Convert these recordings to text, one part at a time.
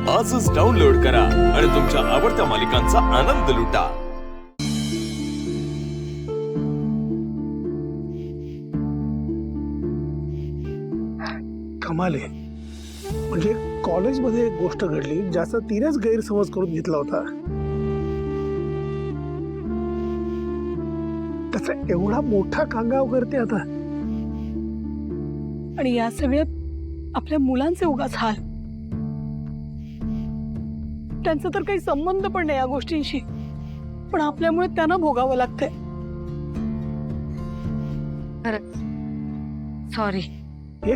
आजच डाउनलोड करा आणि तुमच्या आवडत्या मालिकांचा आनंद लुटा। कमाल आहे। म्हणजे कॉलेजमध्ये एक गोष्ट घडली ज्याचा तिनेच गैरसमज करून घेतला होता। त्याचा एवढा मोठा कांगाव करते आता। आणि या सगळ्यात आपल्या मुलांचे उगाच हाल। त्यांचा तर काही संबंध पण नाही या गोष्टींशी, पण आपल्यामुळे त्यांना भोगावं लागतंय। सॉरी। ए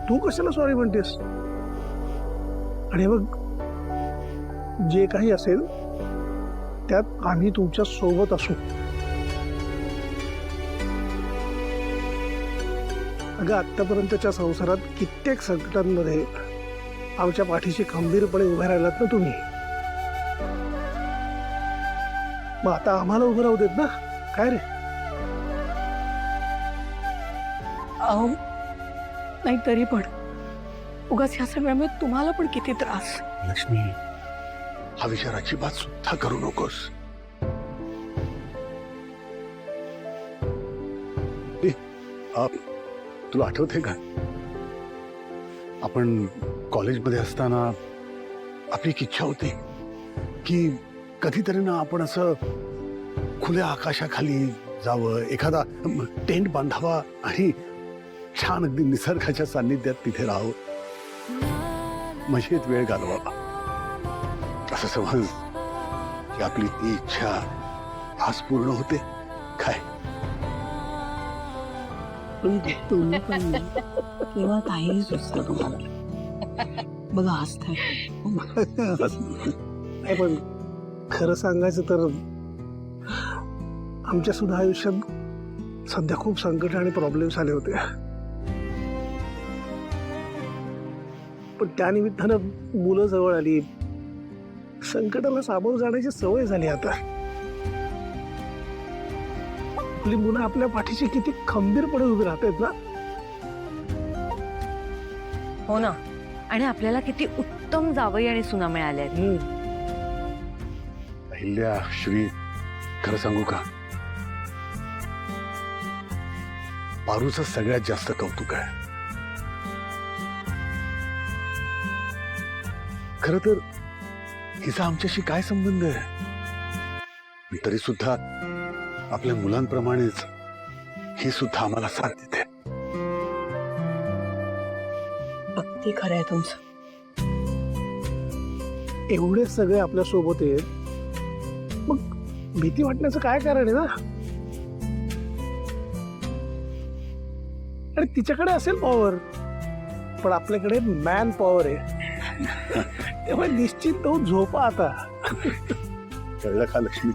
तू कशाला सॉरी म्हणतेस? आणि बघ, जे काही असेल त्यात आम्ही तुमच्या सोबत असू। अगं, आतापर्यंतच्या संसारात कित्येक संकटांमध्ये आमच्या पाठीशी खंबीरपणे उभे राहिलात ना तुम्ही। मग आता आम्हाला उभं राहू देत ना, काय रे? अहो नाही, तरी पण उगाच ह्या सगळ्यामुळे तुम्हाला पण किती त्रास। लक्ष्मी, हा विचार अजिबात सुद्धा करू नकोस। तुला आठवते का, आपण कॉलेजमध्ये असताना आपली एक इच्छा होती की कधीतरी ना आपण असं खुल्या आकाशाखाली जावं, एखादा टेंट बांधावा आणि छान अगदी निसर्गाच्या सान्निध्यात तिथे राहावं, मजेत वेळ घालवावा। असं समज की आपली ती इच्छा आज पूर्ण होते काय? तुम्ही पण किंवा काही सुचतं तुम्हाला बघा, हसताय। नाही, पण खरं सांगायचं तर आमच्या सुद्धा आयुष्यात सध्या खूप संकट आणि प्रॉब्लेम्स आले होते, पण त्यानिमित्तानं मुलं जवळ आली, संकटाला सामोरं जाण्याची सवय झाली। आता आपली मुलं आपल्या पाठीशी किती खंबीरपणे उभी राहतात ना। हो ना, आणि आपल्याला किती उत्तम जावई आणि सुना मिळाल्या आहेत। अहिल्या, श्री, खरं सांगू का, पारूचं सगळ्यात जास्त कौतुक आहे। खरं तर हिचा आमच्याशी काय संबंध आहे, तरी सुद्धा आपल्या मुलांप्रमाणेच ही सुद्धा आम्हाला साथ देते। अगदी खरं आहे तुमचं। एवढे सगळे आपल्या सोबत आहेत, मग भीती वाटण्याचं काय कारण आहे ना? आणि तिच्याकडे असेल पॉवर, पण आपल्याकडे मॅन पॉवर आहे। तेव्हा निश्चित तो झोपा आता। कळलं का लक्ष्मी?